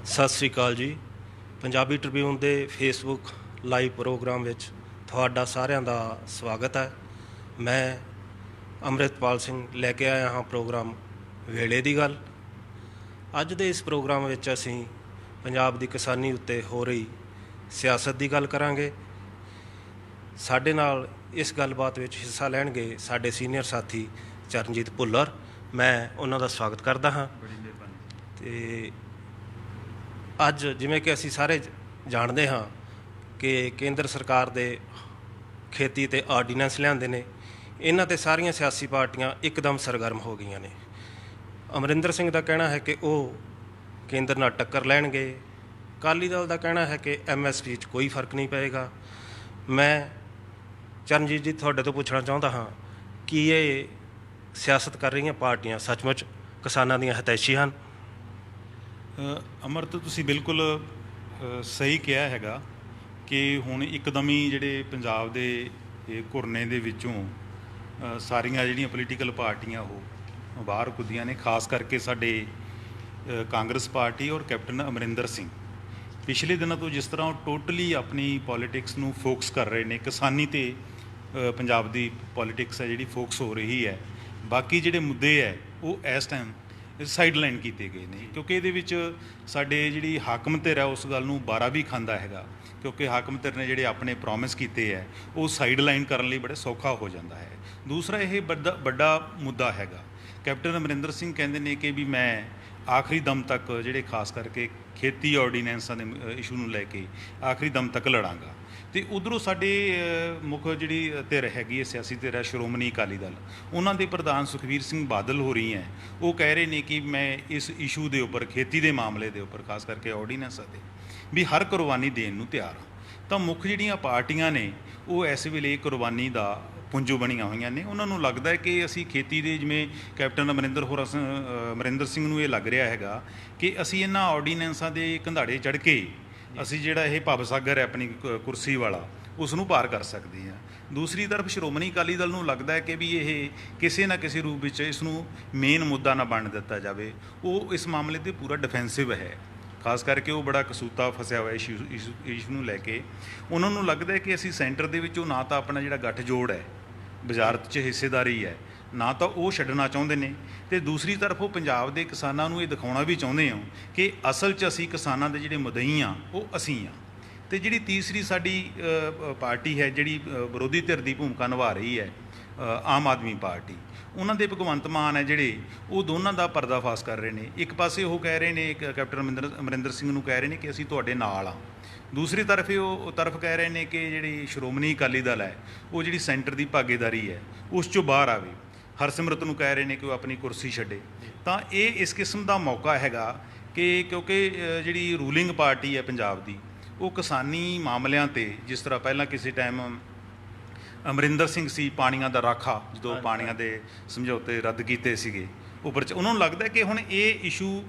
ਸਤਿ ਸ਼੍ਰੀ ਅਕਾਲ ਜੀ। ਪੰਜਾਬੀ ਟ੍ਰਿਬਿਊਨ ਦੇ ਫੇਸਬੁੱਕ ਲਾਈਵ ਪ੍ਰੋਗਰਾਮ ਵਿੱਚ ਤੁਹਾਡਾ ਸਾਰਿਆਂ ਦਾ ਸਵਾਗਤ ਹੈ। ਮੈਂ ਅੰਮ੍ਰਿਤਪਾਲ ਸਿੰਘ ਲੈ ਕੇ ਆਇਆ ਹਾਂ ਪ੍ਰੋਗਰਾਮ ਵੇਲੇ ਦੀ ਗੱਲ। ਅੱਜ ਦੇ ਇਸ ਪ੍ਰੋਗਰਾਮ ਵਿੱਚ ਅਸੀਂ ਪੰਜਾਬ ਦੀ ਕਿਸਾਨੀ ਉੱਤੇ ਹੋ ਰਹੀ ਸਿਆਸਤ ਦੀ ਗੱਲ ਕਰਾਂਗੇ। ਸਾਡੇ ਨਾਲ ਇਸ ਗੱਲਬਾਤ ਵਿੱਚ ਹਿੱਸਾ ਲੈਣਗੇ ਸਾਡੇ ਸੀਨੀਅਰ ਸਾਥੀ ਚਰਨਜੀਤ ਭੁੱਲਰ। ਮੈਂ ਉਹਨਾਂ ਦਾ ਸਵਾਗਤ ਕਰਦਾ ਹਾਂ। ਅਤੇ ਅੱਜ ਜਿਵੇਂ ਕਿ ਅਸੀਂ ਸਾਰੇ ਜਾਣਦੇ ਹਾਂ ਕਿ ਕੇਂਦਰ ਸਰਕਾਰ ਦੇ ਖੇਤੀ 'ਤੇ ਆਰਡੀਨੈਂਸ ਲਿਆਂਦੇ ਨੇ, ਇਹਨਾਂ 'ਤੇ ਸਾਰੀਆਂ ਸਿਆਸੀ ਪਾਰਟੀਆਂ ਇੱਕਦਮ ਸਰਗਰਮ ਹੋ ਗਈਆਂ ਨੇ। ਅਮਰਿੰਦਰ ਸਿੰਘ ਦਾ ਕਹਿਣਾ ਹੈ ਕਿ ਉਹ ਕੇਂਦਰ ਨਾਲ ਟੱਕਰ ਲੈਣਗੇ। ਅਕਾਲੀ ਦਲ ਦਾ ਕਹਿਣਾ ਹੈ ਕਿ MSP 'ਚ ਕੋਈ ਫਰਕ ਨਹੀਂ ਪਏਗਾ। ਮੈਂ ਚਰਨਜੀਤ ਜੀ ਤੁਹਾਡੇ ਤੋਂ ਪੁੱਛਣਾ ਚਾਹੁੰਦਾ ਹਾਂ ਕਿ ਇਹ ਸਿਆਸਤ ਕਰ ਰਹੀਆਂ ਪਾਰਟੀਆਂ ਸੱਚਮੁੱਚ ਕਿਸਾਨਾਂ ਦੀਆਂ ਹਿਤੈਸ਼ੀ ਹਨ? ਅਮਰਤ, ਤੁਸੀਂ ਬਿਲਕੁਲ ਸਹੀ ਕਿਹਾ ਹੈਗਾ ਕਿ ਹੁਣ ਇੱਕਦਮ ਹੀ ਜਿਹੜੇ ਪੰਜਾਬ ਦੇ ਇਹ ਘੁਰਨੇ ਦੇ ਵਿੱਚੋਂ ਸਾਰੀਆਂ ਜਿਹੜੀਆਂ ਪੋਲੀਟੀਕਲ ਪਾਰਟੀਆਂ ਉਹ ਬਾਹਰ ਕੁੱਦੀਆਂ ਨੇ। ਖਾਸ ਕਰਕੇ ਸਾਡੇ ਕਾਂਗਰਸ ਪਾਰਟੀ ਔਰ ਕੈਪਟਨ ਅਮਰਿੰਦਰ ਸਿੰਘ ਪਿਛਲੇ ਦਿਨਾਂ ਤੋਂ ਜਿਸ ਤਰ੍ਹਾਂ ਉਹ ਟੋਟਲੀ ਆਪਣੀ ਪੋਲੀਟਿਕਸ ਨੂੰ ਫੋਕਸ ਕਰ ਰਹੇ ਨੇ, ਕਿਸਾਨੀ 'ਤੇ ਪੰਜਾਬ ਦੀ ਪੋਲੀਟਿਕਸ ਹੈ ਜਿਹੜੀ ਫੋਕਸ ਹੋ ਰਹੀ ਹੈ। ਬਾਕੀ ਜਿਹੜੇ ਮੁੱਦੇ ਹੈ ਉਹ ਇਸ ਟਾਈਮ ਸਾਈਡ ਲਾਈਨ ਕੀਤੇ ਗਏ ਨੇ, ਕਿਉਂਕਿ ਇਹਦੇ ਵਿੱਚ ਸਾਡੇ ਜਿਹੜੀ ਹਾਕਮ ਧਿਰ ਹੈ ਉਸ ਗੱਲ ਨੂੰ ਬਾਰਾ ਵੀ ਖਾਂਦਾ ਹੈਗਾ, ਕਿਉਂਕਿ ਹਾਕਮ ਧਿਰ ਨੇ ਜਿਹੜੇ ਆਪਣੇ ਪ੍ਰੋਮਿਸ ਕੀਤੇ ਹੈ ਉਹ ਸਾਈਡ ਲਾਈਨ ਕਰਨ ਲਈ ਬੜੇ ਸੌਖਾ ਹੋ ਜਾਂਦਾ ਹੈ। ਦੂਸਰਾ ਇਹ ਵੱਡਾ ਮੁੱਦਾ ਹੈਗਾ। ਕੈਪਟਨ ਅਮਰਿੰਦਰ ਸਿੰਘ ਕਹਿੰਦੇ ਨੇ ਕਿ ਵੀ ਮੈਂ ਆਖਰੀ ਦਮ ਤੱਕ ਜਿਹੜੇ ਖਾਸ ਕਰਕੇ ਖੇਤੀ ਆਰਡੀਨੈਂਸਾਂ ਦੇ ਇਸ਼ੂ ਨੂੰ ਲੈ ਕੇ ਆਖਰੀ ਦਮ ਤੱਕ ਲੜਾਂਗਾ। ਅਤੇ ਉੱਧਰੋਂ ਸਾਡੇ ਮੁੱਖ ਜਿਹੜੀ ਧਿਰ ਹੈਗੀ ਹੈ, ਸਿਆਸੀ ਧਿਰ ਹੈ ਸ਼੍ਰੋਮਣੀ ਅਕਾਲੀ ਦਲ, ਉਹਨਾਂ ਦੇ ਪ੍ਰਧਾਨ ਸੁਖਬੀਰ ਸਿੰਘ ਬਾਦਲ ਹੋ ਰਹੀ ਹੈ। ਉਹ ਕਹਿ ਰਹੇ ਨੇ ਕਿ ਮੈਂ ਇਸ ਇਸ਼ੂ ਦੇ ਉੱਪਰ, ਖੇਤੀ ਦੇ ਮਾਮਲੇ ਦੇ ਉੱਪਰ, ਖਾਸ ਕਰਕੇ ਆਰਡੀਨੈਂਸਾਂ 'ਤੇ ਵੀ ਹਰ ਕੁਰਬਾਨੀ ਦੇਣ ਨੂੰ ਤਿਆਰ ਹਾਂ। ਤਾਂ ਮੁੱਖ ਜਿਹੜੀਆਂ ਪਾਰਟੀਆਂ ਨੇ ਉਹ ਇਸ ਵੇਲੇ ਕੁਰਬਾਨੀ ਦਾ ਪੁੰਜੂ ਬਣੀਆਂ ਹੋਈਆਂ ਨੇ। ਉਹਨਾਂ ਨੂੰ ਲੱਗਦਾ ਹੈ ਕਿ ਅਸੀਂ ਖੇਤੀ ਦੇ, ਜਿਵੇਂ ਕੈਪਟਨ ਅਮਰਿੰਦਰ ਸਿੰਘ ਨੂੰ ਇਹ ਲੱਗ ਰਿਹਾ ਹੈਗਾ ਕਿ ਅਸੀਂ ਇਹਨਾਂ ਆਰਡੀਨੈਂਸਾਂ ਦੇ ਕੰਧਾੜੇ ਚੜ੍ਹ ਕੇ ਅਸੀਂ ਜਿਹੜਾ ਇਹ ਭਵ ਸਾਗਰ ਹੈ ਆਪਣੀ ਕੁਰਸੀ ਵਾਲਾ, ਉਸ ਨੂੰ ਪਾਰ ਕਰ ਸਕਦੇ ਹਾਂ। ਦੂਸਰੀ ਤਰਫ ਸ਼੍ਰੋਮਣੀ ਅਕਾਲੀ ਦਲ ਨੂੰ ਲੱਗਦਾ ਹੈ ਕਿ ਵੀ ਇਹ ਕਿਸੇ ਨਾ ਕਿਸੇ ਰੂਪ ਵਿੱਚ ਇਸ ਨੂੰ ਮੇਨ ਮੁੱਦਾ ਨਾ ਬਣ ਦਿੱਤਾ ਜਾਵੇ। ਉਹ ਇਸ ਮਾਮਲੇ 'ਤੇ ਪੂਰਾ ਡਿਫੈਂਸਿਵ ਹੈ। ਖਾਸ ਕਰਕੇ ਉਹ ਬੜਾ ਕਸੂਤਾ ਫਸਿਆ ਹੋਇਆ ਇਸ਼ੂ ਨੂੰ ਲੈ ਕੇ। ਉਹਨਾਂ ਨੂੰ ਲੱਗਦਾ ਹੈ ਕਿ ਅਸੀਂ ਸੈਂਟਰ ਦੇ ਵਿੱਚੋਂ ਨਾ ਤਾਂ ਆਪਣਾ ਜਿਹੜਾ ਗੱਠਜੋੜ ਹੈ, ਵਜ਼ਾਰਤ 'ਚ ਹਿੱਸੇਦਾਰੀ ਹੈ, ਨਾ ਤਾਂ ਉਹ ਛੱਡਣਾ ਚਾਹੁੰਦੇ ਨੇ, ਅਤੇ ਦੂਸਰੀ ਤਰਫ ਉਹ ਪੰਜਾਬ ਦੇ ਕਿਸਾਨਾਂ ਨੂੰ ਇਹ ਦਿਖਾਉਣਾ ਵੀ ਚਾਹੁੰਦੇ ਹੋ ਕਿ ਅਸਲ 'ਚ ਅਸੀਂ ਕਿਸਾਨਾਂ ਦੇ ਜਿਹੜੇ ਮੁਦਈ ਹਾਂ ਉਹ ਅਸੀਂ ਹਾਂ। ਅਤੇ ਜਿਹੜੀ ਤੀਸਰੀ ਸਾਡੀ ਪਾਰਟੀ ਹੈ ਜਿਹੜੀ ਵਿਰੋਧੀ ਧਿਰ ਦੀ ਭੂਮਿਕਾ ਨਿਭਾ ਰਹੀ ਹੈ, ਆਮ ਆਦਮੀ ਪਾਰਟੀ, ਉਹਨਾਂ ਦੇ ਭਗਵੰਤ ਮਾਨ ਹੈ ਜਿਹੜੇ ਉਹ ਦੋਨਾਂ ਦਾ ਪਰਦਾਫਾਸ਼ ਕਰ ਰਹੇ ਨੇ। ਇੱਕ ਪਾਸੇ ਉਹ ਕਹਿ ਰਹੇ ਨੇ, ਕੈਪਟਨ ਅਮਰਿੰਦਰ ਸਿੰਘ ਨੂੰ ਕਹਿ ਰਹੇ ਨੇ ਕਿ ਅਸੀਂ ਤੁਹਾਡੇ ਨਾਲ ਹਾਂ। ਦੂਸਰੀ ਤਰਫ ਉਹ ਕਹਿ ਰਹੇ ਨੇ ਕਿ ਜਿਹੜੀ ਸ਼੍ਰੋਮਣੀ ਅਕਾਲੀ ਦਲ ਹੈ ਉਹ ਜਿਹੜੀ ਸੈਂਟਰ ਦੀ ਭਾਗੀਦਾਰੀ ਹੈ ਉਸ 'ਚੋਂ ਬਾਹਰ ਆਵੇ। ਹਰਸਿਮਰਤ ਨੂੰ ਕਹਿ ਰਹੇ ਨੇ ਕਿ ਉਹ ਆਪਣੀ ਕੁਰਸੀ ਛੱਡੇ। ਤਾਂ ਇਹ ਇਸ ਕਿਸਮ ਦਾ ਮੌਕਾ ਹੈਗਾ ਕਿ ਕਿਉਂਕਿ ਜਿਹੜੀ ਰੂਲਿੰਗ ਪਾਰਟੀ ਹੈ ਪੰਜਾਬ ਦੀ, ਉਹ ਕਿਸਾਨੀ ਮਾਮਲਿਆਂ 'ਤੇ, ਜਿਸ ਤਰ੍ਹਾਂ ਪਹਿਲਾਂ ਕਿਸੇ ਟਾਈਮ ਅਮਰਿੰਦਰ ਸਿੰਘ ਸੀ, ਪਾਣੀਆਂ ਦਾ ਰਾਖਾ, ਜਦੋਂ ਪਾਣੀਆਂ ਦੇ ਸਮਝੌਤੇ ਰੱਦ ਕੀਤੇ ਸੀਗੇ ਉੱਪਰ 'ਚ, ਉਹਨਾਂ ਨੂੰ ਲੱਗਦਾ ਕਿ ਹੁਣ ਇਹ ਇਸ਼ੂ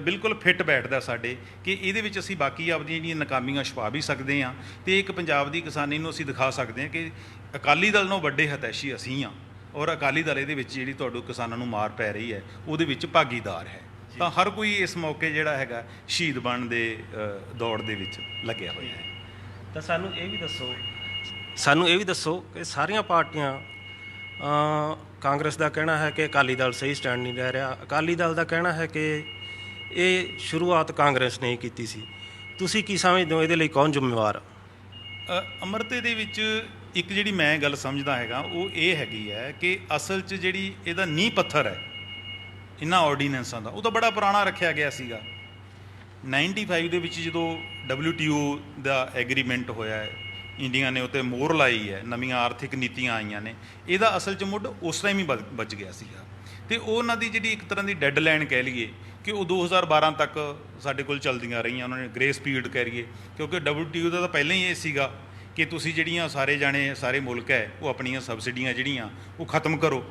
ਬਿਲਕੁਲ ਫਿੱਟ ਬੈਠਦਾ ਸਾਡੇ, ਕਿ ਇਹਦੇ ਵਿੱਚ ਅਸੀਂ ਬਾਕੀ ਆਪਦੀਆਂ ਜਿਹੜੀਆਂ ਨਾਕਾਮੀਆਂ ਛੁਪਾ ਵੀ ਸਕਦੇ ਹਾਂ ਅਤੇ ਇੱਕ ਪੰਜਾਬ ਦੀ ਕਿਸਾਨੀ ਨੂੰ ਅਸੀਂ ਦਿਖਾ ਸਕਦੇ ਹਾਂ ਕਿ ਅਕਾਲੀ ਦਲ ਨਾਲੋਂ ਵੱਡੇ ਹਿਤੈਸ਼ੀ ਅਸੀਂ ਹਾਂ, ਔਰ ਅਕਾਲੀ ਦਲ ਇਹਦੇ ਵਿੱਚ ਜਿਹੜੀ ਤੁਹਾਨੂੰ ਕਿਸਾਨਾਂ ਨੂੰ ਮਾਰ ਪੈ ਰਹੀ ਹੈ ਉਹਦੇ ਵਿੱਚ ਭਾਗੀਦਾਰ ਹੈ। ਤਾਂ ਹਰ ਕੋਈ ਇਸ ਮੌਕੇ ਜਿਹੜਾ ਹੈਗਾ ਸ਼ਹੀਦ ਬਣਨ ਦੇ ਦੌੜ ਦੇ ਵਿੱਚ ਲੱਗਿਆ ਹੋਇਆ ਹੈ। ਤਾਂ ਸਾਨੂੰ ਇਹ ਵੀ ਦੱਸੋ ਕਿ ਸਾਰੀਆਂ ਪਾਰਟੀਆਂ, ਕਾਂਗਰਸ ਦਾ ਕਹਿਣਾ ਹੈ ਕਿ ਅਕਾਲੀ ਦਲ ਸਹੀ ਸਟੈਂਡ ਨਹੀਂ ਲੈ ਰਿਹਾ, ਅਕਾਲੀ ਦਲ ਦਾ ਕਹਿਣਾ ਹੈ ਕਿ ਇਹ ਸ਼ੁਰੂਆਤ ਕਾਂਗਰਸ ਨੇ ਕੀਤੀ ਸੀ। ਤੁਸੀਂ ਕੀ ਸਮਝਦੇ ਹੋ, ਇਹਦੇ ਲਈ ਕੌਣ ਜ਼ਿੰਮੇਵਾਰ? ਅਮਰਤੇ ਦੇ ਵਿੱਚ ਇੱਕ ਜਿਹੜੀ ਮੈਂ ਗੱਲ ਸਮਝਦਾ ਹੈਗਾ ਉਹ ਇਹ ਹੈਗੀ ਹੈ ਕਿ ਅਸਲ 'ਚ ਜਿਹੜੀ ਇਹਦਾ ਨੀਂਹ ਪੱਥਰ ਹੈ ਇਹਨਾਂ ਆਰਡੀਨੈਂਸਾਂ ਦਾ, ਉਹ ਤਾਂ ਬੜਾ ਪੁਰਾਣਾ ਰੱਖਿਆ ਗਿਆ ਸੀਗਾ। 95 ਦੇ ਵਿੱਚ ਜਦੋਂ WTO ਦਾ ਐਗਰੀਮੈਂਟ ਹੋਇਆ ਹੈ, ਇੰਡੀਆ ਨੇ ਉੱਤੇ ਮੋਹਰ ਲਾਈ ਹੈ, ਨਵੀਆਂ ਆਰਥਿਕ ਨੀਤੀਆਂ ਆਈਆਂ ਨੇ, ਇਹਦਾ ਅਸਲ 'ਚ ਮੁੱਢ ਉਸ ਟਾਈਮ ਹੀ ਵੱਜ ਗਿਆ ਸੀਗਾ। ਅਤੇ ਉਹਨਾਂ ਦੀ ਜਿਹੜੀ ਇੱਕ ਤਰ੍ਹਾਂ ਦੀ ਡੈੱਡ ਲਾਈਨ ਕਹਿ ਲਈਏ ਕਿ ਉਹ 2012 ਤੱਕ ਸਾਡੇ ਕੋਲ ਚੱਲਦੀਆਂ ਰਹੀਆਂ। ਉਹਨਾਂ ਨੇ ਗ੍ਰੇਸ ਪੀਰੀਅਡ ਕਹਿ ਲਈਏ, ਕਿਉਂਕਿ WTO ਦਾ ਤਾਂ ਪਹਿਲਾਂ ਹੀ ਇਹ ਸੀਗਾ ਕਿ ਤੁਸੀਂ ਜਿਹੜੀਆਂ ਸਾਰੇ ਮੁਲਕ ਹੈ ਉਹ ਆਪਣੀਆਂ ਸਬਸਿਡੀਆਂ ਜਿਹੜੀਆਂ ਉਹ ਖਤਮ ਕਰੋ,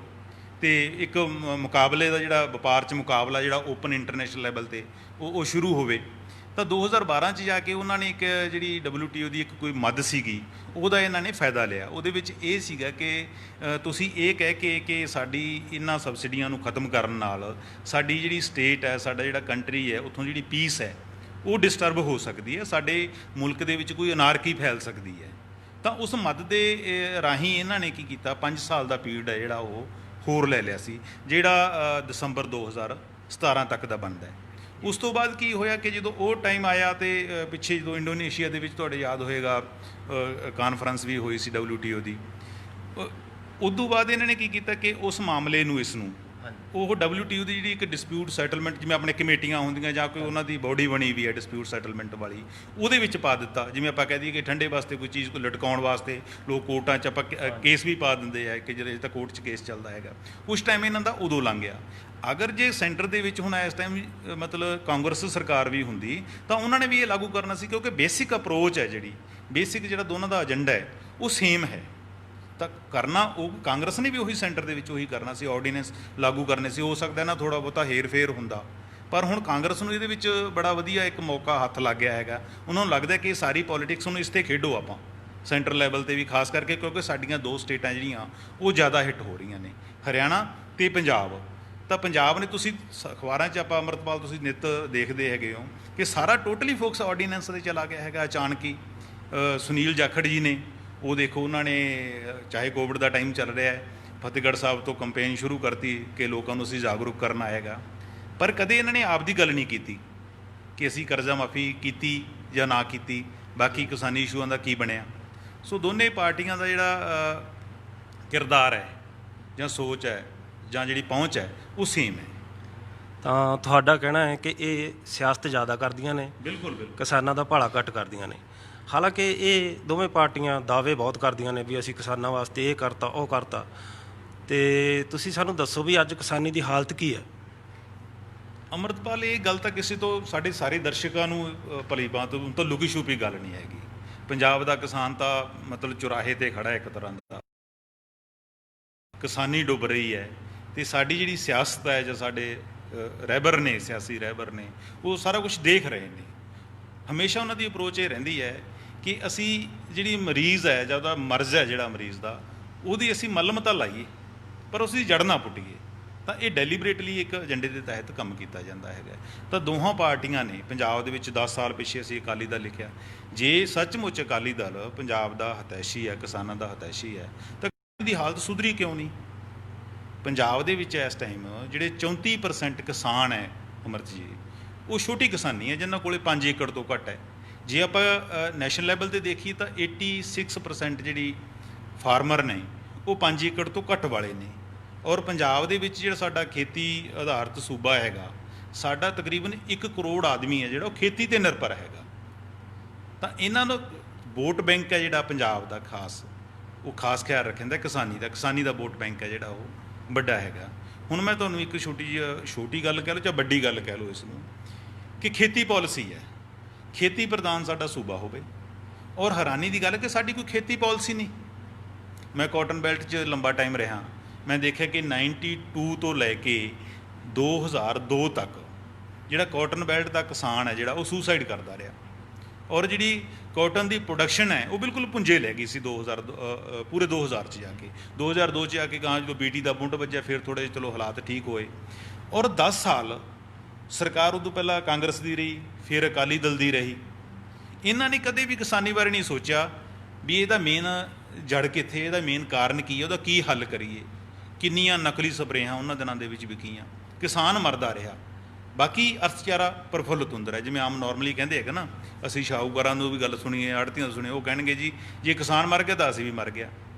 ਅਤੇ ਇੱਕ ਮੁਕਾਬਲੇ ਦਾ ਜਿਹੜਾ ਵਪਾਰ 'ਚ ਮੁਕਾਬਲਾ ਜਿਹੜਾ ਓਪਨ ਇੰਟਰਨੈਸ਼ਨਲ ਲੈਵਲ 'ਤੇ ਉਹ ਸ਼ੁਰੂ ਹੋਵੇ। ਤਾਂ 2012 'ਚ ਜਾ ਕੇ ਉਹਨਾਂ ਨੇ ਇੱਕ ਜਿਹੜੀ WTO ਦੀ ਇੱਕ ਕੋਈ ਮੱਦ ਸੀਗੀ ਉਹਦਾ ਇਹਨਾਂ ਨੇ ਫਾਇਦਾ ਲਿਆ। ਉਹਦੇ ਵਿੱਚ ਇਹ ਸੀਗਾ ਕਿ ਤੁਸੀਂ ਇਹ ਕਹਿ ਕੇ ਕਿ ਸਾਡੀ ਇਹਨਾਂ ਸਬਸਿਡੀਆਂ ਨੂੰ ਖਤਮ ਕਰਨ ਨਾਲ ਸਾਡੀ ਜਿਹੜੀ ਸਟੇਟ ਹੈ, ਸਾਡਾ ਜਿਹੜਾ ਕੰਟਰੀ ਹੈ, ਉੱਥੋਂ ਜਿਹੜੀ ਪੀਸ ਹੈ ਉਹ ਡਿਸਟਰਬ ਹੋ ਸਕਦੀ ਹੈ, ਸਾਡੇ ਮੁਲਕ ਦੇ ਵਿੱਚ ਕੋਈ ਅਨਾਰਕੀ ਫੈਲ ਸਕਦੀ ਹੈ। ਤਾਂ ਉਸ ਮਦ ਦੇ ਰਾਹੀਂ ਇਹਨਾਂ ਨੇ ਕੀ ਕੀਤਾ, 5 ਸਾਲ ਦਾ ਪੀਰੀਅਡ ਹੈ ਜਿਹੜਾ ਉਹ ਹੋਰ ਲੈ ਲਿਆ ਸੀ, ਜਿਹੜਾ ਦਸੰਬਰ 2017 ਤੱਕ ਦਾ ਬਣਦਾ ਹੈ। ਉਸ ਤੋਂ ਬਾਅਦ ਕੀ ਹੋਇਆ ਕਿ ਜਦੋਂ ਉਹ ਟਾਈਮ ਆਇਆ ਤੇ ਪਿੱਛੇ ਜਦੋਂ ਇੰਡੋਨੇਸ਼ੀਆ ਦੇ ਵਿੱਚ ਤੁਹਾਡੇ ਯਾਦ ਹੋਏਗਾ ਕਾਨਫਰੰਸ ਵੀ ਹੋਈ ਸੀ WTO ਦੀ, ਉਦੋਂ ਬਾਅਦ ਇਹਨਾਂ ਨੇ ਕੀ ਕੀਤਾ ਕਿ ਉਸ ਮਾਮਲੇ ਨੂੰ ਇਸ ਨੂੰ ਉਹ WTO ਦੀ ਜਿਹੜੀ ਇੱਕ ਡਿਸਪਿਊਟ ਸੈਟਲਮੈਂਟ, ਜਿਵੇਂ ਆਪਣੇ ਕਮੇਟੀਆਂ ਹੁੰਦੀਆਂ ਜਾਂ ਕੋਈ ਉਹਨਾਂ ਦੀ ਬੋਡੀ ਬਣੀ ਵੀ ਹੈ ਡਿਸਪਿਊਟ ਸੈਟਲਮੈਂਟ ਵਾਲੀ, ਉਹਦੇ ਵਿੱਚ ਪਾ ਦਿੱਤਾ। ਜਿਵੇਂ ਆਪਾਂ ਕਹਿ ਦਈਏ ਕਿ ਠੰਡੇ ਵਾਸਤੇ ਕੋਈ ਚੀਜ਼ ਕੋਈ ਲਟਕਾਉਣ ਵਾਸਤੇ ਲੋਕ ਕੋਰਟਾਂ 'ਚ ਆਪਾਂ ਕੇਸ ਵੀ ਪਾ ਦਿੰਦੇ ਆ ਕਿ ਜਿਹੜੇ ਤਾਂ ਕੋਰਟ 'ਚ ਕੇਸ ਚੱਲਦਾ ਹੈਗਾ, ਉਸ ਟਾਈਮ ਇਹਨਾਂ ਦਾ ਉਦੋਂ ਲੰਘ ਗਿਆ। ਅਗਰ ਜੇ ਸੈਂਟਰ ਦੇ ਵਿੱਚ ਹੁਣ ਇਸ ਟਾਈਮ ਮਤਲਬ ਕਾਂਗਰਸ ਸਰਕਾਰ ਵੀ ਹੁੰਦੀ ਤਾਂ ਉਹਨਾਂ ਨੇ ਵੀ ਇਹ ਲਾਗੂ ਕਰਨਾ ਸੀ, ਕਿਉਂਕਿ ਬੇਸਿਕ ਅਪਰੋਚ ਹੈ ਜਿਹੜੀ ਬੇਸਿਕ ਜਿਹੜਾ ਦੋਨਾਂ ਦਾ ਏਜੰਡਾ ਹੈ ਉਹ ਸੇਮ ਹੈ। ਤਾਂ ਕਰਨਾ ਉਹ ਕਾਂਗਰਸ ਨੇ ਵੀ ਉਹੀ ਸੈਂਟਰ ਦੇ ਵਿੱਚ ਉਹੀ ਕਰਨਾ ਸੀ, ਆਰਡੀਨੈਂਸ ਲਾਗੂ ਕਰਨੇ ਸੀ। ਹੋ ਸਕਦਾ ਨਾ ਥੋੜ੍ਹਾ ਬਹੁਤਾ ਹੇਰ ਫੇਰ ਹੁੰਦਾ, ਪਰ ਹੁਣ ਕਾਂਗਰਸ ਨੂੰ ਇਹਦੇ ਵਿੱਚ ਬੜਾ ਵਧੀਆ ਇੱਕ ਮੌਕਾ ਹੱਥ ਲੱਗ ਗਿਆ ਹੈਗਾ। ਉਹਨਾਂ ਨੂੰ ਲੱਗਦਾ ਕਿ ਸਾਰੀ ਪੋਲੀਟਿਕਸ ਨੂੰ ਇਸ 'ਤੇ ਖੇਡੋ ਆਪਾਂ ਸੈਂਟਰ ਲੈਵਲ 'ਤੇ ਵੀ, ਖਾਸ ਕਰਕੇ ਕਿਉਂਕਿ ਸਾਡੀਆਂ 2 ਸਟੇਟਾਂ ਜਿਹੜੀਆਂ ਉਹ ਜ਼ਿਆਦਾ ਹਿੱਟ ਹੋ ਰਹੀਆਂ ਨੇ, ਹਰਿਆਣਾ ਅਤੇ ਪੰਜਾਬ। ਤਾਂ ਪੰਜਾਬ ਨੇ ਤੁਸੀਂ ਅਖਬਾਰਾਂ 'ਚ ਆਪਾਂ ਅੰਮ੍ਰਿਤਪਾਲ ਤੁਸੀਂ ਨਿੱਤ ਦੇਖਦੇ ਹੈਗੇ ਹੋ ਕਿ ਸਾਰਾ ਟੋਟਲੀ ਫੋਕਸ ਆਰਡੀਨੈਂਸ 'ਤੇ ਚਲਾ ਗਿਆ ਹੈਗਾ ਅਚਾਨਕ ਹੀ। ਸੁਨੀਲ ਜਾਖੜ ਜੀ ਨੇ ਉਹ ਦੇਖੋ, ਉਹਨਾਂ ਨੇ ਚਾਹੇ ਕੋਵਿਡ ਦਾ ਟਾਈਮ ਚੱਲ ਰਿਹਾ ਹੈ, ਫਤਿਹਗੜ੍ਹ ਸਾਹਿਬ ਤੋਂ ਕੰਪੇਨ ਸ਼ੁਰੂ ਕਰਤੀ ਕਿ ਲੋਕਾਂ ਨੂੰ ਅਸੀਂ ਜਾਗਰੂਕ ਕਰਨਾ ਹੈਗਾ, ਪਰ ਕਦੇ ਇਹਨਾਂ ਨੇ ਆਪ ਦੀ ਗੱਲ ਨਹੀਂ ਕੀਤੀ ਕਿ ਅਸੀਂ ਕਰਜ਼ਾ ਮਾਫੀ ਕੀਤੀ ਜਾਂ ਨਾ ਕੀਤੀ, ਬਾਕੀ ਕਿਸਾਨੀ ਇਸ਼ੂਆਂ ਦਾ ਕੀ ਬਣਿਆ। ਸੋ ਦੋਨੇ ਪਾਰਟੀਆਂ ਦਾ ਜਿਹੜਾ ਕਿਰਦਾਰ ਹੈ ਜਾਂ ਸੋਚ ਹੈ ਜਾਂ ਜਿਹੜੀ ਪਹੁੰਚ ਹੈ ਉਹ ਸੇਮ ਹੈ। ਤਾਂ ਤੁਹਾਡਾ ਕਹਿਣਾ ਹੈ ਕਿ ਇਹ ਸਿਆਸਤ ਜ਼ਿਆਦਾ ਕਰਦੀਆਂ ਨੇ, ਬਿਲਕੁਲ ਬਿਲਕੁਲ, ਕਿਸਾਨਾਂ ਦਾ ਭਲਾ ਘੱਟ ਕਰਦੀਆਂ ਨੇ। ਹਾਲਾਂਕਿ ਇਹ ਦੋਵੇਂ ਪਾਰਟੀਆਂ ਦਾਅਵੇ ਬਹੁਤ ਕਰਦੀਆਂ ਨੇ ਵੀ ਅਸੀਂ ਕਿਸਾਨਾਂ ਵਾਸਤੇ ਇਹ ਕਰਤਾ ਉਹ ਕਰਤਾ, ਤੇ ਤੁਸੀਂ ਸਾਨੂੰ ਦੱਸੋ ਵੀ ਅੱਜ ਕਿਸਾਨੀ ਦੀ ਹਾਲਤ ਕੀ ਹੈ? ਅੰਮ੍ਰਿਤਪਾਲ ਇਹ ਗੱਲ ਤਾਂ ਕਿਸੇ ਤੋਂ ਸਾਡੇ ਸਾਰੇ ਦਰਸ਼ਕਾਂ ਨੂੰ ਭਲੀ ਭਾਂਤ ਤਾਂ ਲੁਕੀ ਛੁਪੀ ਗੱਲ ਨਹੀਂ ਹੈਗੀ। ਪੰਜਾਬ ਦਾ ਕਿਸਾਨ ਤਾਂ ਮਤਲਬ ਚੁਰਾਹੇ 'ਤੇ ਖੜਾ ਇੱਕ ਤਰ੍ਹਾਂ ਦਾ, ਕਿਸਾਨੀ ਡੁੱਬ ਰਹੀ ਹੈ। ਅਤੇ ਸਾਡੀ ਜਿਹੜੀ ਸਿਆਸਤ ਹੈ ਜਾਂ ਸਾਡੇ ਰਹਿਬਰ ਨੇ, ਸਿਆਸੀ ਰਹਿਬਰ ਨੇ, ਉਹ ਸਾਰਾ ਕੁਛ ਦੇਖ ਰਹੇ ਨੇ। ਹਮੇਸ਼ਾ ਉਹਨਾਂ ਦੀ ਅਪਰੋਚ ਇਹ ਰਹਿੰਦੀ ਹੈ ਕਿ ਅਸੀਂ ਜਿਹੜੀ ਮਰੀਜ਼ ਹੈ ਜਾਂ ਉਹਦਾ ਮਰਜ਼ ਹੈ ਜਿਹੜਾ ਮਰੀਜ਼ ਦਾ, ਉਹਦੀ ਅਸੀਂ ਮੱਲਮ ਤਾਂ ਲਾਈਏ ਪਰ ਉਸ ਦੀ ਜੜ ਨਾ ਪੁੱਟੀਏ। ਤਾਂ ਇਹ ਡੈਲੀਬਰੇਟਲੀ ਇੱਕ ਏਜੰਡੇ ਦੇ ਤਹਿਤ ਕੰਮ ਕੀਤਾ ਜਾਂਦਾ ਹੈਗਾ। ਤਾਂ ਦੋਹਾਂ ਪਾਰਟੀਆਂ ਨੇ ਪੰਜਾਬ ਦੇ ਵਿੱਚ 10 ਸਾਲ ਪਿੱਛੇ ਅਸੀਂ ਅਕਾਲੀ ਦਲ ਲਿਖਿਆ, ਜੇ ਸੱਚਮੁੱਚ ਅਕਾਲੀ ਦਲ ਪੰਜਾਬ ਦਾ ਹਤੈਸ਼ੀ ਹੈ, ਕਿਸਾਨਾਂ ਦਾ ਹਤੈਸ਼ੀ ਹੈ, ਤਾਂ ਦੀ ਹਾਲਤ ਸੁਧਰੀ ਕਿਉਂ ਨਹੀਂ? ਪੰਜਾਬ ਦੇ ਵਿੱਚ ਇਸ ਟਾਈਮ ਜਿਹੜੇ 34% ਕਿਸਾਨ ਹੈ ਅਮਰਤ ਜੀ, ਉਹ ਛੋਟੀ ਕਿਸਾਨੀ ਹੈ ਜਿਨ੍ਹਾਂ ਕੋਲ 5 ਏਕੜ ਤੋਂ ਘੱਟ ਹੈ। ਜੇ ਆਪਾਂ ਨੈਸ਼ਨਲ ਲੈਵਲ 'ਤੇ ਦੇਖੀਏ ਤਾਂ 86% ਜਿਹੜੀ ਫਾਰਮਰ ਨੇ ਉਹ 5 ਏਕੜ ਤੋਂ ਘੱਟ ਵਾਲੇ ਨੇ। ਔਰ ਪੰਜਾਬ ਦੇ ਵਿੱਚ ਜਿਹੜਾ ਸਾਡਾ ਖੇਤੀ ਆਧਾਰਿਤ ਸੂਬਾ ਹੈਗਾ, ਸਾਡਾ ਤਕਰੀਬਨ 1 ਕਰੋੜ ਆਦਮੀ ਹੈ ਜਿਹੜਾ ਉਹ ਖੇਤੀ 'ਤੇ ਨਿਰਭਰ ਹੈਗਾ। ਤਾਂ ਇਹਨਾਂ ਨੂੰ ਵੋਟ ਬੈਂਕ ਹੈ ਜਿਹੜਾ ਪੰਜਾਬ ਦਾ ਉਹ ਖਾਸ ਖਿਆਲ ਰੱਖਦਾ ਕਿਸਾਨੀ ਦਾ ਵੋਟ ਬੈਂਕ ਹੈ ਜਿਹੜਾ ਉਹ ਵੱਡਾ ਹੈਗਾ। ਹੁਣ ਮੈਂ ਤੁਹਾਨੂੰ ਇੱਕ ਛੋਟੀ ਗੱਲ ਕਹਿ ਲਓ ਜਾਂ ਵੱਡੀ ਗੱਲ ਕਹਿ ਲਓ ਇਸ ਨੂੰ, ਕਿ ਖੇਤੀ ਪਾਲਿਸੀ ਹੈ, ਖੇਤੀ ਪ੍ਰਧਾਨ ਸਾਡਾ ਸੂਬਾ ਹੋਵੇ, ਔਰ ਹੈਰਾਨੀ ਦੀ ਗੱਲ ਕਿ ਸਾਡੀ ਕੋਈ ਖੇਤੀ ਪਾਲਿਸੀ ਨਹੀਂ। ਮੈਂ ਕਾਟਨ ਬੈਲਟ 'ਚ ਲੰਬਾ ਟਾਈਮ ਰਿਹਾ, ਮੈਂ ਦੇਖਿਆ ਕਿ 92 ਤੋਂ ਲੈ ਕੇ 2002 ਤੱਕ ਜਿਹੜਾ ਕਾਟਨ ਬੈਲਟ ਦਾ ਕਿਸਾਨ ਹੈ ਜਿਹੜਾ ਉਹ ਸੁਸਾਈਡ ਕਰਦਾ ਰਿਹਾ, ਔਰ ਜਿਹੜੀ ਕਾਟਨ ਦੀ ਪ੍ਰੋਡਕਸ਼ਨ ਹੈ ਉਹ ਬਿਲਕੁਲ ਪੁੰਜੇ ਲੈ ਗਈ ਸੀ ਪੂਰੇ 2000 'ਚ ਜਾ ਕੇ। 2002 'ਚ ਆ ਕੇ ਗਾਂ ਜਦੋਂ ਬੀਟੀ ਦਾ ਬੁੰਡ ਵੱਜਿਆ ਫਿਰ ਥੋੜ੍ਹੇ ਚਲੋ ਹਾਲਾਤ ਠੀਕ ਹੋਏ। ਔਰ 10 ਸਾਲ ਸਰਕਾਰ ਉਦੋਂ ਪਹਿਲਾਂ ਕਾਂਗਰਸ ਦੀ ਰਹੀ, ਫਿਰ ਅਕਾਲੀ ਦਲ ਦੀ ਰਹੀ। ਇਹਨਾਂ ਨੇ ਕਦੇ ਵੀ ਕਿਸਾਨੀ ਬਾਰੇ ਨਹੀਂ ਸੋਚਿਆ ਵੀ ਇਹਦਾ ਮੇਨ ਜੜ ਕਿੱਥੇ, ਇਹਦਾ ਮੇਨ ਕਾਰਨ ਕੀ ਹੈ, ਉਹਦਾ ਕੀ ਹੱਲ ਕਰੀਏ। ਕਿੰਨੀਆਂ ਨਕਲੀ ਸਪਰੇਹਾਂ ਉਹਨਾਂ ਦਿਨਾਂ ਦੇ ਵਿੱਚ ਵਿਕੀਆਂ, ਕਿਸਾਨ ਮਰਦਾ ਰਿਹਾ, ਬਾਕੀ ਅਰਥਚਾਰਾ ਪ੍ਰਫੁੱਲਤ ਹੁੰਦਾ ਰਿਹਾ। ਜਿਵੇਂ ਆਮ ਨੋਰਮਲੀ ਕਹਿੰਦੇ ਹੈਗੇ ਨਾ, ਅਸੀਂ ਸ਼ਾਹੂਕਾਰਾਂ ਨੂੰ ਵੀ ਗੱਲ ਸੁਣੀਏ, ਆੜ੍ਹਤੀਆਂ ਤੋਂ ਸੁਣੀਏ, ਉਹ ਕਹਿਣਗੇ ਜੀ ਜੇ ਕਿਸਾਨ ਮਰ ਗਿਆ ਤਾਂ ਅਸੀਂ ਵੀ ਮਰ ਗਿਆ।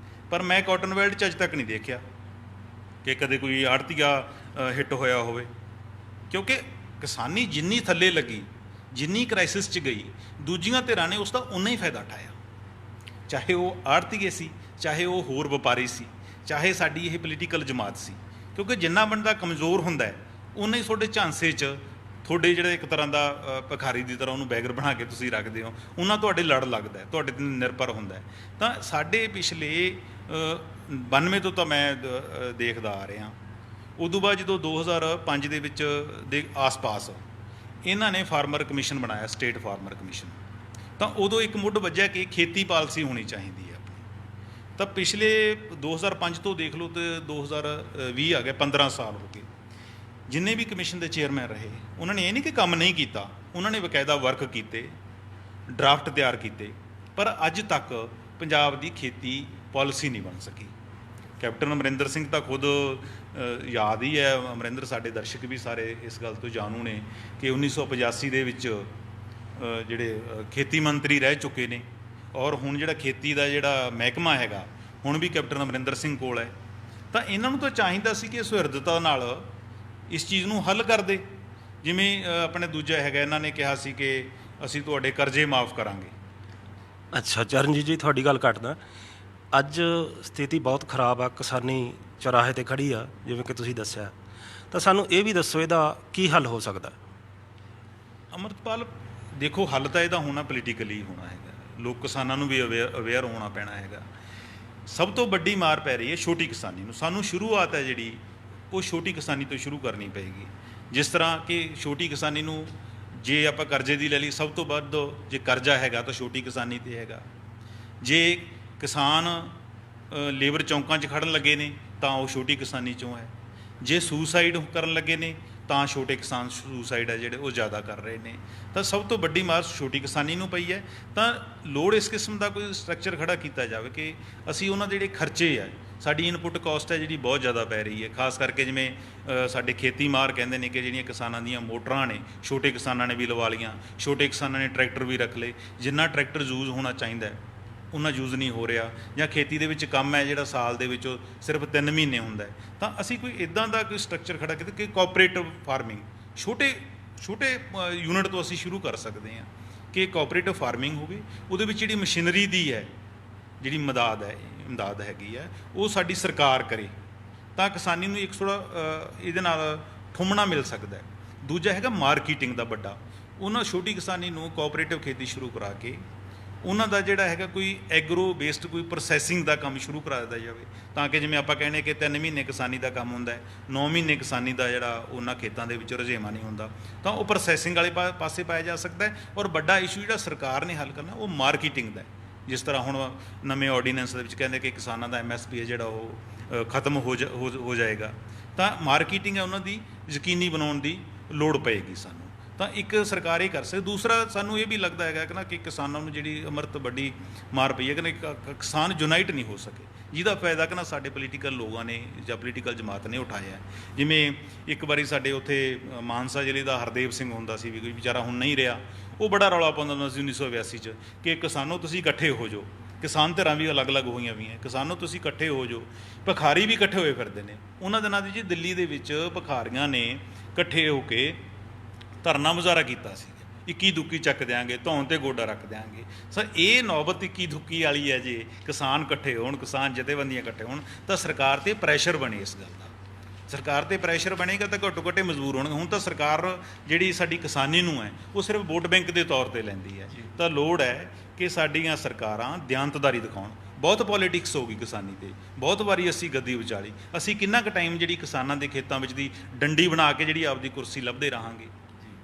ਪਰ ਮੈਂ ਕਾਟਨ ਬੈਲਟ 'ਚ ਅੱਜ ਤੱਕ ਨਹੀਂ ਦੇਖਿਆ ਕਿ ਕਦੇ ਕੋਈ ਆੜ੍ਹਤੀਆ ਹਿੱਟ ਹੋਇਆ ਹੋਵੇ, ਕਿਉਂਕਿ ਕਿਸਾਨੀ ਜਿੰਨੀ ਥੱਲੇ ਲੱਗੀ, ਜਿੰਨੀ ਕ੍ਰਾਈਸਿਸ 'ਚ ਗਈ, ਦੂਜੀਆਂ ਧਿਰਾਂ ਨੇ ਉਸ ਦਾ ਉਨਾ ਹੀ ਫਾਇਦਾ ਉਠਾਇਆ, ਚਾਹੇ ਉਹ ਆੜ੍ਹਤੀਏ ਸੀ, ਚਾਹੇ ਉਹ ਹੋਰ ਵਪਾਰੀ ਸੀ, ਚਾਹੇ ਸਾਡੀ ਇਹ ਪੋਲੀਟੀਕਲ ਜਮਾਤ ਸੀ। ਕਿਉਂਕਿ ਜਿੰਨਾ ਬੰਦਾ ਕਮਜ਼ੋਰ ਹੁੰਦਾ ਹੈ ਉਨਾ ਹੀ ਤੁਹਾਡੇ ਝਾਂਸੇ 'ਚ ਤੁਹਾਡੇ ਜਿਹੜਾ ਇੱਕ ਤਰ੍ਹਾਂ ਦਾ ਭਿਖਾਰੀ ਦੀ ਤਰ੍ਹਾਂ ਉਹਨੂੰ ਬੈਗਰ ਬਣਾ ਕੇ ਤੁਸੀਂ ਰੱਖਦੇ ਹੋ, ਉਹਨਾਂ ਤੁਹਾਡੇ ਲੜ ਲੱਗਦਾ, ਤੁਹਾਡੇ 'ਤੇ ਨਿਰਭਰ ਹੁੰਦਾ। ਤਾਂ ਸਾਡੇ ਪਿਛਲੇ 92 ਤੋਂ ਤਾਂ ਮੈਂ ਦੇਖਦਾ ਆ ਰਿਹਾ। ਉਦੋਂ ਬਾਅਦ ਜਦੋਂ 2005 ਦੇ ਵਿੱਚ ਦੇ ਆਸ-ਪਾਸ ਇਹਨਾਂ ਨੇ ਫਾਰਮਰ ਕਮਿਸ਼ਨ ਬਣਾਇਆ, ਸਟੇਟ ਫਾਰਮਰ ਕਮਿਸ਼ਨ, ਤਾਂ ਉਦੋਂ ਇੱਕ ਮੁੱਢ ਵੱਜਿਆ ਕਿ ਖੇਤੀ ਪਾਲਿਸੀ ਹੋਣੀ ਚਾਹੀਦੀ ਹੈ ਆਪਣੀ। ਤਾਂ ਪਿਛਲੇ 2005 ਤੋਂ ਦੇਖ ਲਓ ਤੇ 2020 ਆ ਗਿਆ, 15 ਸਾਲ ਹੋ ਗਏ। ਜਿੰਨੇ ਵੀ ਕਮਿਸ਼ਨ ਦੇ ਚੇਅਰਮੈਨ ਰਹੇ, ਉਹਨਾਂ ਨੇ ਇਹ ਨਹੀਂ ਕਿ ਕੰਮ ਨਹੀਂ ਕੀਤਾ, ਉਹਨਾਂ ਨੇ ਬਕਾਇਦਾ ਵਰਕ ਕੀਤੇ, ਡਰਾਫਟ ਤਿਆਰ ਕੀਤੇ, ਪਰ ਅੱਜ ਤੱਕ ਪੰਜਾਬ ਦੀ ਖੇਤੀ ਪਾਲਿਸੀ ਨਹੀਂ ਬਣ ਸਕੀ। ਕੈਪਟਨ ਅਮਰਿੰਦਰ ਸਿੰਘ ਤਾਂ ਖੁਦ ਯਾਦ ਹੀ ਹੈ, ਅਮਰਿੰਦਰ ਸਾਡੇ ਦਰਸ਼ਕ ਵੀ ਸਾਰੇ ਇਸ ਗੱਲ ਤੋਂ ਜਾਣੂ ਨੇ ਕਿ 1985 ਦੇ ਵਿੱਚ ਜਿਹੜੇ ਖੇਤੀ ਮੰਤਰੀ ਰਹਿ ਚੁੱਕੇ ਨੇ, ਔਰ ਹੁਣ ਜਿਹੜਾ ਖੇਤੀ ਦਾ ਜਿਹੜਾ ਮਹਿਕਮਾ ਹੈਗਾ ਹੁਣ ਵੀ ਕੈਪਟਨ ਅਮਰਿੰਦਰ ਸਿੰਘ ਕੋਲ ਹੈ। ਤਾਂ ਇਹਨਾਂ ਨੂੰ ਤਾਂ ਚਾਹੀਦਾ ਸੀ ਕਿ ਸੁਹਿਰਦਤਾ ਨਾਲ ਇਸ ਚੀਜ਼ ਨੂੰ ਹੱਲ ਕਰਦੇ। ਜਿਵੇਂ ਆਪਣੇ ਦੂਜਾ ਹੈਗਾ, ਇਹਨਾਂ ਨੇ ਕਿਹਾ ਸੀ ਕਿ ਅਸੀਂ ਤੁਹਾਡੇ ਕਰਜ਼ੇ ਮਾਫ ਕਰਾਂਗੇ। ਅੱਛਾ ਚਰਨਜੀਤ ਜੀ, ਤੁਹਾਡੀ ਗੱਲ ਕੱਟਦਾ। ਅੱਜ ਸਥਿਤੀ ਬਹੁਤ ਖਰਾਬ ਆ, ਕਿਸਾਨੀ ਚੌਰਾਹੇ 'ਤੇ ਖੜੀ ਆ ਜਿਵੇਂ ਕਿ ਤੁਸੀਂ ਦੱਸਿਆ, ਤਾਂ ਸਾਨੂੰ ਇਹ ਵੀ ਦੱਸੋ ਇਹਦਾ ਕੀ ਹੱਲ ਹੋ ਸਕਦਾ? ਅੰਮ੍ਰਿਤਪਾਲ ਦੇਖੋ, ਹੱਲ ਤਾਂ ਇਹਦਾ ਹੋਣਾ ਪੋਲੀਟੀਕਲੀ ਹੋਣਾ ਹੈਗਾ, ਲੋਕ ਕਿਸਾਨਾਂ ਨੂੰ ਵੀ ਅਵੇਅਰ ਹੋਣਾ ਪੈਣਾ ਹੈਗਾ। ਸਭ ਤੋਂ ਵੱਡੀ ਮਾਰ ਪੈ ਰਹੀ ਹੈ ਛੋਟੀ ਕਿਸਾਨੀ ਨੂੰ। ਸਾਨੂੰ ਸ਼ੁਰੂਆਤ ਹੈ ਜਿਹੜੀ ਉਹ ਛੋਟੀ ਕਿਸਾਨੀ ਤੋਂ ਸ਼ੁਰੂ ਕਰਨੀ ਪਏਗੀ। ਜਿਸ ਤਰ੍ਹਾਂ ਕਿ ਛੋਟੀ ਕਿਸਾਨੀ ਨੂੰ ਜੇ ਆਪਾਂ ਕਰਜ਼ੇ ਦੀ ਲੈ ਲਈ, ਸਭ ਤੋਂ ਵੱਧ ਜੇ ਕਰਜ਼ਾ ਹੈਗਾ ਤਾਂ ਛੋਟੀ ਕਿਸਾਨੀ 'ਤੇ ਹੈਗਾ। ਜੇ ਕਿਸਾਨ ਲੇਬਰ ਚੌਂਕਾਂ 'ਚ ਖੜਨ ਲੱਗੇ ਨੇ ਤਾਂ ਉਹ ਛੋਟੀ ਕਿਸਾਨੀ 'ਚੋਂ ਹੈ। ਜੇ ਸੁਸਾਈਡ ਕਰਨ ਲੱਗੇ ਨੇ ਤਾਂ ਛੋਟੇ ਕਿਸਾਨ ਸੁਸਾਈਡ ਹੈ ਜਿਹੜੇ ਉਹ ਜ਼ਿਆਦਾ ਕਰ ਰਹੇ ਨੇ। ਤਾਂ ਸਭ ਤੋਂ ਵੱਡੀ ਮਾਰ ਛੋਟੀ ਕਿਸਾਨੀ ਨੂੰ ਪਈ ਹੈ। ਤਾਂ ਲੋੜ ਇਸ ਕਿਸਮ ਦਾ ਕੋਈ ਸਟਰਕਚਰ ਖੜਾ ਕੀਤਾ ਜਾਵੇ ਕਿ ਅਸੀਂ ਉਹਨਾਂ ਦੇ ਜਿਹੜੇ ਖਰਚੇ ਹੈ, ਸਾਡੀ ਇਨਪੁੱਟ ਕਾਸਟ ਹੈ ਜਿਹੜੀ ਬਹੁਤ ਜ਼ਿਆਦਾ ਪੈ ਰਹੀ ਹੈ, ਖਾਸ ਕਰਕੇ ਜਿਵੇਂ ਸਾਡੇ ਖੇਤੀ ਮਾਰ ਕਹਿੰਦੇ ਨੇ ਕਿ ਜਿਹੜੀਆਂ ਕਿਸਾਨਾਂ ਦੀਆਂ ਮੋਟਰਾਂ ਨੇ ਛੋਟੇ ਕਿਸਾਨਾਂ ਨੇ ਵੀ ਲਵਾ ਲਈਆਂ, ਛੋਟੇ ਕਿਸਾਨਾਂ ਨੇ ਟਰੈਕਟਰ ਵੀ ਰੱਖ ਲਏ। ਜਿੰਨਾ ਟਰੈਕਟਰ ਯੂਜ਼ ਹੋਣਾ ਚਾਹੀਦਾ ਉਹਨਾਂ ਯੂਜ਼ ਨਹੀਂ ਹੋ ਰਿਹਾ, ਜਾਂ ਖੇਤੀ ਦੇ ਵਿੱਚ ਕੰਮ ਹੈ ਜਿਹੜਾ ਸਾਲ ਦੇ ਵਿੱਚ ਉਹ ਸਿਰਫ 3 ਮਹੀਨੇ ਹੁੰਦਾ ਹੈ। ਤਾਂ ਅਸੀਂ ਕੋਈ ਇੱਦਾਂ ਦਾ ਕੋਈ ਸਟਰਕਚਰ ਖੜਾ ਕੀਤਾ ਕਿ ਕੋਆਪਰੇਟਿਵ ਫਾਰਮਿੰਗ ਛੋਟੇ ਯੂਨਿਟ ਤੋਂ ਅਸੀਂ ਸ਼ੁਰੂ ਕਰ ਸਕਦੇ ਹਾਂ ਕਿ ਕੋਆਪਰੇਟਿਵ ਫਾਰਮਿੰਗ ਹੋਵੇ। ਉਹਦੇ ਵਿੱਚ ਜਿਹੜੀ ਮਸ਼ੀਨਰੀ ਦੀ ਹੈ ਜਿਹੜੀ ਇਮਦਾਦ ਹੈਗੀ ਹੈ ਉਹ ਸਾਡੀ ਸਰਕਾਰ ਕਰੇ, ਤਾਂ ਕਿਸਾਨੀ ਨੂੰ ਇੱਕ ਥੋੜ੍ਹਾ ਇਹਦੇ ਨਾਲ ਠੁੰਮਣਾ ਮਿਲ ਸਕਦਾ ਹੈ। ਦੂਜਾ ਹੈਗਾ ਮਾਰਕੀਟਿੰਗ ਦਾ ਵੱਡਾ, ਉਹਨਾਂ ਛੋਟੀ ਕਿਸਾਨੀ ਨੂੰ ਕੋਆਪਰੇਟਿਵ ਖੇਤੀ ਸ਼ੁਰੂ ਕਰਾ ਕੇ ਉਹਨਾਂ ਦਾ ਜਿਹੜਾ ਹੈਗਾ ਕੋਈ ਐਗਰੋ ਬੇਸਡ ਕੋਈ ਪ੍ਰੋਸੈਸਿੰਗ ਦਾ ਕੰਮ ਸ਼ੁਰੂ ਕਰਾ ਦਿੱਤਾ ਜਾਵੇ, ਤਾਂ ਕਿ ਜਿਵੇਂ ਆਪਾਂ ਕਹਿੰਦੇ ਕਿ 3 ਮਹੀਨੇ ਕਿਸਾਨੀ ਦਾ ਕੰਮ ਹੁੰਦਾ ਹੈ, 9 ਮਹੀਨੇ ਕਿਸਾਨੀ ਦਾ ਜਿਹੜਾ ਉਹਨਾਂ ਖੇਤਾਂ ਦੇ ਵਿੱਚ ਰੁਝੇਵਾਂ ਨਹੀਂ ਹੁੰਦਾ, ਤਾਂ ਉਹ ਪ੍ਰੋਸੈਸਿੰਗ ਵਾਲੇ ਪਾਸੇ ਪਾਇਆ ਜਾ ਸਕਦਾ ਹੈ। ਔਰ ਵੱਡਾ ਇਸ਼ੂ ਜਿਹੜਾ ਸਰਕਾਰ ਨੇ ਹੱਲ ਕਰਨਾ ਉਹ ਮਾਰਕੀਟਿੰਗ ਦਾ ਹੈ। ਜਿਸ ਤਰ੍ਹਾਂ ਹੁਣ ਨਵੇਂ ਆਰਡੀਨੈਂਸ ਦੇ ਵਿੱਚ ਕਹਿੰਦੇ ਕਿ ਕਿਸਾਨਾਂ ਦਾ MSP ਹੈ ਜਿਹੜਾ ਉਹ ਖਤਮ ਹੋ ਜਾਏਗਾ, ਤਾਂ ਮਾਰਕੀਟਿੰਗ ਹੈ ਉਹਨਾਂ ਦੀ ਯਕੀਨੀ ਬਣਾਉਣ ਦੀ ਲੋੜ ਪਏਗੀ ਸਾਨੂੰ। ਤਾਂ ਇੱਕ ਸਰਕਾਰ ਇਹ ਕਰ ਸਕਦੀ। ਦੂਸਰਾ ਸਾਨੂੰ ਇਹ ਵੀ ਲੱਗਦਾ ਹੈਗਾ ਕਿ ਨਾ ਕਿ ਕਿਸਾਨਾਂ ਨੂੰ ਜਿਹੜੀ ਅੰਮ੍ਰਿਤ ਵੱਡੀ ਮਾਰ ਪਈ ਹੈ ਕਿ ਨਾ ਕਿਸਾਨ ਯੂਨਾਈਟ ਨਹੀਂ ਹੋ ਸਕੇ, ਜਿਹਦਾ ਫਾਇਦਾ ਕਿ ਨਾ ਸਾਡੇ ਪੋਲੀਟੀਕਲ ਲੋਕਾਂ ਨੇ ਜਾਂ ਪੋਲੀਟੀਕਲ ਜਮਾਤ ਨੇ ਉਠਾਇਆ। ਜਿਵੇਂ ਇੱਕ ਵਾਰੀ ਸਾਡੇ ਉੱਥੇ ਮਾਨਸਾ ਜ਼ਿਲ੍ਹੇ ਦਾ ਹਰਦੇਵ ਸਿੰਘ ਹੁੰਦਾ ਸੀ, ਵੀ ਕੋਈ ਵਿਚਾਰਾ ਹੁਣ ਨਹੀਂ ਰਿਹਾ, ਉਹ ਬੜਾ ਰੌਲਾ ਪਾਉਂਦਾ ਹੁੰਦਾ ਸੀ 1982 'ਚ ਕਿ ਕਿਸਾਨੋ ਤੁਸੀਂ ਇਕੱਠੇ ਹੋ ਜਾਓ। ਕਿਸਾਨ ਧਿਰਾਂ ਵੀ ਅਲੱਗ-ਅਲੱਗ ਹੋਈਆਂ ਵੀਆਂ, ਕਿਸਾਨੋ ਤੁਸੀਂ ਇਕੱਠੇ ਹੋ ਜਾਓ। ਭਿਖਾਰੀ ਵੀ ਇਕੱਠੇ ਹੋਏ ਫਿਰਦੇ ਨੇ। ਉਹਨਾਂ ਦਿਨਾਂ ਦੀ ਜੀ ਦਿੱਲੀ ਦੇ ਵਿੱਚ ਭਿਖਾਰੀਆਂ ਨੇ ਇਕੱਠੇ ਹੋ ਕੇ ਧਰਨਾ ਮੁਜ਼ਾਹਰਾ ਕੀਤਾ ਸੀ, 21 ਦੁੱਕੀ ਚੱਕ ਦਿਆਂਗੇ, ਧੌਣ 'ਤੇ ਗੋਡਾ ਰੱਖ ਦਿਆਂਗੇ। ਸਰ ਇਹ ਨੌਬਤ 21 ਦੁੱਕੀ ਵਾਲੀ ਹੈ। ਜੇ ਕਿਸਾਨ ਇਕੱਠੇ ਹੋਣ, ਕਿਸਾਨ ਜਥੇਬੰਦੀਆਂ ਇਕੱਠੇ ਹੋਣ, ਤਾਂ ਸਰਕਾਰ 'ਤੇ ਪ੍ਰੈਸ਼ਰ ਬਣੇ। ਇਸ ਗੱਲ ਦਾ ਸਰਕਾਰ 'ਤੇ ਪ੍ਰੈਸ਼ਰ ਬਣੇਗਾ ਤਾਂ ਘੱਟੋ ਘੱਟ ਮਜ਼ਬੂਰ ਹੋਣਗੇ। ਹੁਣ ਤਾਂ ਸਰਕਾਰ ਜਿਹੜੀ ਸਾਡੀ ਕਿਸਾਨੀ ਨੂੰ ਹੈ ਉਹ ਸਿਰਫ ਵੋਟ ਬੈਂਕ ਦੇ ਤੌਰ 'ਤੇ ਲੈਂਦੀ ਹੈ। ਤਾਂ ਲੋੜ ਹੈ ਕਿ ਸਾਡੀਆਂ ਸਰਕਾਰਾਂ ਦਿਆਨਤਦਾਰੀ ਦਿਖਾਉਣ। ਬਹੁਤ ਪੋਲੀਟਿਕਸ ਹੋ ਗਈ ਕਿਸਾਨੀ 'ਤੇ, ਬਹੁਤ ਵਾਰੀ ਅਸੀਂ ਗੱਦੀ ਵਿਚਾਲੀ। ਅਸੀਂ ਕਿੰਨਾ ਕੁ ਟਾਈਮ ਜਿਹੜੀ ਕਿਸਾਨਾਂ ਦੇ ਖੇਤਾਂ ਵਿੱਚ ਦੀ ਡੰਡੀ ਬਣਾ ਕੇ ਜਿਹੜੀ ਆਪਦੀ ਕੁਰਸੀ ਲੱਭਦੇ ਰਹਾਂਗੇ।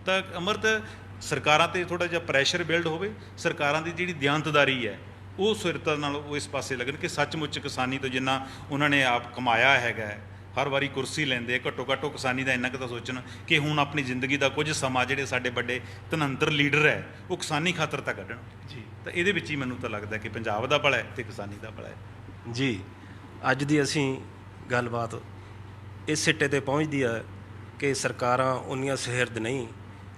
ਤਾਂ ਅੰਮ੍ਰਿਤ ਸਰਕਾਰਾਂ 'ਤੇ ਥੋੜ੍ਹਾ ਜਿਹਾ ਪ੍ਰੈਸ਼ਰ ਬਿਲਡ ਹੋਵੇ, ਸਰਕਾਰਾਂ ਦੀ ਜਿਹੜੀ ਦਿਆਨਤਦਾਰੀ ਹੈ ਉਹ ਸੁਰਤਾ ਨਾਲ ਉਹ ਇਸ ਪਾਸੇ ਲੱਗਣ ਕਿ ਸੱਚਮੁੱਚ ਕਿਸਾਨੀ ਤੋਂ ਜਿੰਨਾ ਉਹਨਾਂ ਨੇ ਆਪ ਕਮਾਇਆ ਹੈਗਾ, ਹਰ ਵਾਰੀ ਕੁਰਸੀ ਲੈਂਦੇ, ਘੱਟੋ ਘੱਟ ਉਹ ਕਿਸਾਨੀ ਦਾ ਇੰਨਾ ਕੁ ਤਾਂ ਸੋਚਣ ਕਿ ਹੁਣ ਆਪਣੀ ਜ਼ਿੰਦਗੀ ਦਾ ਕੁਝ ਸਮਾਂ ਜਿਹੜੇ ਸਾਡੇ ਵੱਡੇ ਧਨੰਤਰ ਲੀਡਰ ਹੈ ਉਹ ਕਿਸਾਨੀ ਖਾਤਰ ਤਾਂ ਕੱਢਣ ਜੀ। ਤਾਂ ਇਹਦੇ ਵਿੱਚ ਹੀ ਮੈਨੂੰ ਤਾਂ ਲੱਗਦਾ ਕਿ ਪੰਜਾਬ ਦਾ ਭਲਾ ਹੈ ਅਤੇ ਕਿਸਾਨੀ ਦਾ ਭਲਾ ਹੈ ਜੀ। ਅੱਜ ਦੀ ਅਸੀਂ ਗੱਲਬਾਤ ਇਸ ਸਿੱਟੇ 'ਤੇ ਪਹੁੰਚਦੀ ਹੈ ਕਿ ਸਰਕਾਰਾਂ ਉਨੀਆਂ ਸੁਹਿਰਦ ਨਹੀਂ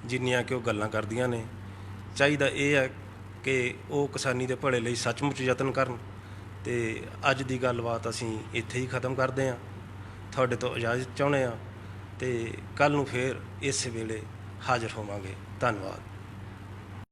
ਜਿੰਨੀਆਂ ਕਿ ਉਹ ਗੱਲਾਂ ਕਰਦੀਆਂ ਨੇ। ਚਾਹੀਦਾ ਇਹ ਹੈ ਕਿ ਉਹ ਕਿਸਾਨੀ ਦੇ ਭਲੇ ਲਈ ਸੱਚਮੁੱਚ ਯਤਨ ਕਰਨ। ਅਤੇ ਅੱਜ ਦੀ ਗੱਲਬਾਤ ਅਸੀਂ ਇੱਥੇ ਹੀ ਖ਼ਤਮ ਕਰਦੇ ਹਾਂ। ਤੁਹਾਡੇ ਤੋਂ ਇਜਾਜ਼ਤ ਚਾਹੁੰਦੇ ਹਾਂ ਅਤੇ ਕੱਲ੍ਹ ਨੂੰ ਫੇਰ ਇਸੇ ਵੇਲੇ ਹਾਜ਼ਰ ਹੋਵਾਂਗੇ। ਧੰਨਵਾਦ।